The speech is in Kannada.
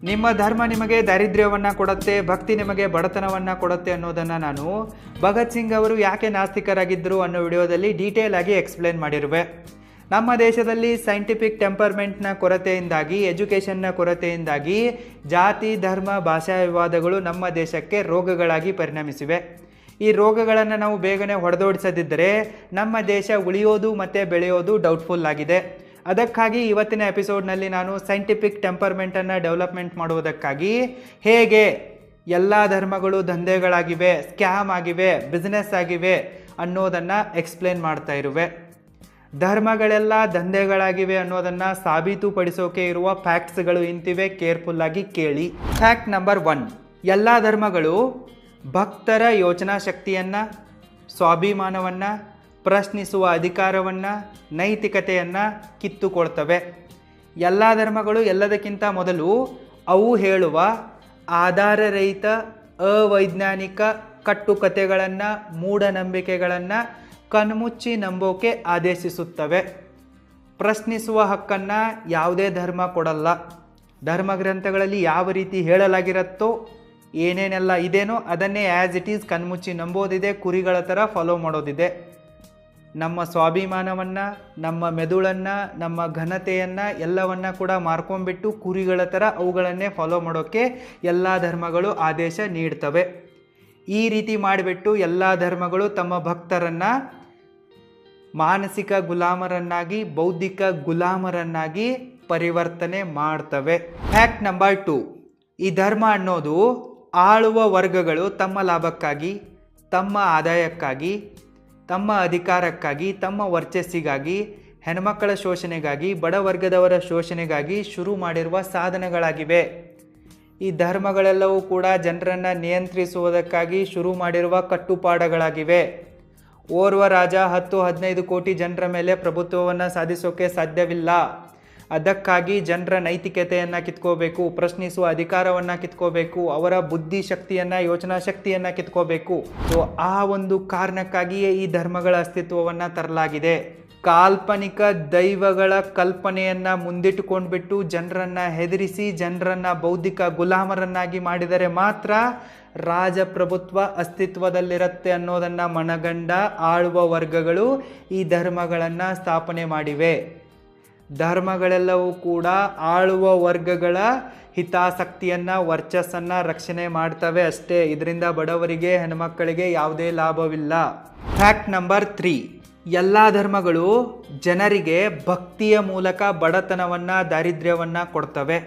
ನಿಮ್ಮ ಧರ್ಮ ನಿಮಗೆ ದಾರಿದ್ರ್ಯವನ್ನು ಕೊಡುತ್ತೆ, ಭಕ್ತಿ ನಿಮಗೆ ಬಡತನವನ್ನು ಕೊಡುತ್ತೆ ಅನ್ನೋದನ್ನು ನಾನು ಭಗತ್ ಸಿಂಗ್ ಅವರು ಯಾಕೆ ನಾಸ್ತಿಕರಾಗಿದ್ದರು ಅನ್ನೋ ವಿಡಿಯೋದಲ್ಲಿ ಡೀಟೇಲ್ ಆಗಿ ಎಕ್ಸ್ಪ್ಲೇನ್ ಮಾಡಿರುವೆ. ನಮ್ಮ ದೇಶದಲ್ಲಿ ಸೈಂಟಿಫಿಕ್ ಟೆಂಪರ್ಮೆಂಟ್ನ ಕೊರತೆಯಿಂದಾಗಿ, ಎಜುಕೇಷನ್ನ ಕೊರತೆಯಿಂದಾಗಿ ಜಾತಿ, ಧರ್ಮ, ಭಾಷಾ ವಿವಾದಗಳು ನಮ್ಮ ದೇಶಕ್ಕೆ ರೋಗಗಳಾಗಿ ಪರಿಣಮಿಸಿವೆ. ಈ ರೋಗಗಳನ್ನು ನಾವು ಬೇಗನೆ ಹೊಡೆದೋಡಿಸದಿದ್ದರೆ ನಮ್ಮ ದೇಶ ಉಳಿಯೋದು ಮತ್ತು ಬೆಳೆಯೋದು ಡೌಟ್ಫುಲ್ ಆಗಿದೆ. ಅದಕ್ಕಾಗಿ ಇವತ್ತಿನ ಎಪಿಸೋಡ್ನಲ್ಲಿ ನಾನು ಸೈಂಟಿಫಿಕ್ ಟೆಂಪರ್ಮೆಂಟನ್ನು ಡೆವಲಪ್ಮೆಂಟ್ ಮಾಡುವುದಕ್ಕಾಗಿ ಹೇಗೆ ಎಲ್ಲ ಧರ್ಮಗಳು ದಂಧೆಗಳಾಗಿವೆ, ಸ್ಕ್ಯಾಮ್ ಆಗಿವೆ, ಬಿಸ್ನೆಸ್ ಆಗಿವೆ ಅನ್ನೋದನ್ನು ಎಕ್ಸ್ಪ್ಲೇನ್ ಮಾಡ್ತಾ ಇರುವೆ. ಧರ್ಮಗಳೆಲ್ಲ ದಂಧೆಗಳಾಗಿವೆ ಅನ್ನೋದನ್ನು ಸಾಬೀತುಪಡಿಸೋಕೆ ಇರುವ ಫ್ಯಾಕ್ಟ್ಸ್ಗಳು ಇಂತಿವೆ, ಕೇರ್ಫುಲ್ಲಾಗಿ ಕೇಳಿ. ಫ್ಯಾಕ್ಟ್ ನಂಬರ್ 1, ಎಲ್ಲ ಧರ್ಮಗಳು ಭಕ್ತರ ಯೋಚನಾ ಶಕ್ತಿಯನ್ನು, ಸ್ವಾಭಿಮಾನವನ್ನು, ಪ್ರಶ್ನಿಸುವ ಅಧಿಕಾರವನ್ನು, ನೈತಿಕತೆಯನ್ನು ಕಿತ್ತುಕೊಳ್ತವೆ. ಎಲ್ಲ ಧರ್ಮಗಳು ಎಲ್ಲದಕ್ಕಿಂತ ಮೊದಲು ಅವು ಹೇಳುವ ಆಧಾರರಹಿತ, ಅವೈಜ್ಞಾನಿಕ ಕಟ್ಟುಕತೆಗಳನ್ನು, ಮೂಢನಂಬಿಕೆಗಳನ್ನು ಕಣ್ಮುಚ್ಚಿ ನಂಬೋಕೆ ಆದೇಶಿಸುತ್ತವೆ. ಪ್ರಶ್ನಿಸುವ ಹಕ್ಕನ್ನು ಯಾವುದೇ ಧರ್ಮ ಕೊಡಲ್ಲ. ಧರ್ಮಗ್ರಂಥಗಳಲ್ಲಿ ಯಾವ ರೀತಿ ಹೇಳಲಾಗಿರುತ್ತೋ, ಏನೇನೆಲ್ಲ ಇದೇನೋ ಅದನ್ನೇ ಆ್ಯಸ್ ಇಟ್ ಈಸ್ ಕಣ್ಮುಚ್ಚಿ ನಂಬೋದಿದೆ, ಕುರಿಗಳ ಥರ ಫಾಲೋ ಮಾಡೋದಿದೆ. ನಮ್ಮ ಸ್ವಾಭಿಮಾನವನ್ನು, ನಮ್ಮ ಮೆದುಳನ್ನು, ನಮ್ಮ ಘನತೆಯನ್ನು ಎಲ್ಲವನ್ನ ಕೂಡ ಮಾರ್ಕೊಂಡ್ಬಿಟ್ಟು ಕುರಿಗಳ ಥರ ಅವುಗಳನ್ನೇ ಫಾಲೋ ಮಾಡೋಕ್ಕೆ ಎಲ್ಲ ಧರ್ಮಗಳು ಆದೇಶ ನೀಡ್ತವೆ. ಈ ರೀತಿ ಮಾಡಿಬಿಟ್ಟು ಎಲ್ಲ ಧರ್ಮಗಳು ತಮ್ಮ ಭಕ್ತರನ್ನು ಮಾನಸಿಕ ಗುಲಾಮರನ್ನಾಗಿ, ಬೌದ್ಧಿಕ ಗುಲಾಮರನ್ನಾಗಿ ಪರಿವರ್ತನೆ ಮಾಡ್ತವೆ. ಫ್ಯಾಕ್ಟ್ ನಂಬರ್ 2, ಈ ಧರ್ಮ ಅನ್ನೋದು ಆಳುವ ವರ್ಗಗಳು ತಮ್ಮ ಲಾಭಕ್ಕಾಗಿ, ತಮ್ಮ ಆದಾಯಕ್ಕಾಗಿ, ತಮ್ಮ ಅಧಿಕಾರಕ್ಕಾಗಿ, ತಮ್ಮ ವರ್ಚಸ್ಸಿಗಾಗಿ, ಹೆಣ್ಮಕ್ಕಳ ಶೋಷಣೆಗಾಗಿ, ಬಡವರ್ಗದವರ ಶೋಷಣೆಗಾಗಿ ಶುರು ಮಾಡಿರುವ ಸಾಧನಗಳಾಗಿವೆ. ಈ ಧರ್ಮಗಳೆಲ್ಲವೂ ಕೂಡ ಜನರನ್ನು ನಿಯಂತ್ರಿಸುವುದಕ್ಕಾಗಿ ಶುರು ಮಾಡಿರುವ ಕಟ್ಟುಪಾಡುಗಳಾಗಿವೆ. ಓರ್ವ ರಾಜ 10-15 ಕೋಟಿ ಜನರ ಮೇಲೆ ಪ್ರಭುತ್ವವನ್ನು ಸಾಧಿಸೋಕೆ ಸಾಧ್ಯವಿಲ್ಲ. ಅದಕ್ಕಾಗಿ ಜನರ ನೈತಿಕತೆಯನ್ನು ಕಿತ್ಕೋಬೇಕು, ಪ್ರಶ್ನಿಸುವ ಅಧಿಕಾರವನ್ನು ಕಿತ್ಕೋಬೇಕು, ಅವರ ಬುದ್ಧಿ ಶಕ್ತಿಯನ್ನು, ಯೋಚನಾ ಶಕ್ತಿಯನ್ನು ಕಿತ್ಕೋಬೇಕು. ಸೊ ಆ ಒಂದು ಕಾರಣಕ್ಕಾಗಿಯೇ ಈ ಧರ್ಮಗಳ ಅಸ್ತಿತ್ವವನ್ನು ತರಲಾಗಿದೆ. ಕಾಲ್ಪನಿಕ ದೈವಗಳ ಕಲ್ಪನೆಯನ್ನು ಮುಂದಿಟ್ಟುಕೊಂಡ್ಬಿಟ್ಟು ಜನರನ್ನು ಹೆದರಿಸಿ, ಜನರನ್ನು ಬೌದ್ಧಿಕ ಗುಲಾಮರನ್ನಾಗಿ ಮಾಡಿದರೆ ಮಾತ್ರ ರಾಜಪ್ರಭುತ್ವ ಅಸ್ತಿತ್ವದಲ್ಲಿರುತ್ತೆ ಅನ್ನೋದನ್ನು ಮನಗಂಡ ಆಳುವ ವರ್ಗಗಳು ಈ ಧರ್ಮಗಳನ್ನು ಸ್ಥಾಪನೆ ಮಾಡಿವೆ. ಧರ್ಮಗಳೆಲ್ಲವೂ ಕೂಡ ಆಳುವ ವರ್ಗಗಳ ಹಿತಾಸಕ್ತಿಯನ್ನು, ವರ್ಚಸ್ಸನ್ನು ರಕ್ಷಣೆ ಮಾಡ್ತವೆ ಅಷ್ಟೇ. ಇದರಿಂದ ಬಡವರಿಗೆ, ಹೆಣ್ಮಕ್ಕಳಿಗೆ ಯಾವುದೇ ಲಾಭವಿಲ್ಲ. ಫ್ಯಾಕ್ಟ್ ನಂಬರ್ 3, ಎಲ್ಲ ಧರ್ಮಗಳು ಜನರಿಗೆ ಭಕ್ತಿಯ ಮೂಲಕ ಬಡತನವನ್ನು, ದಾರಿದ್ರ್ಯವನ್ನು ಕೊಡ್ತವೆ.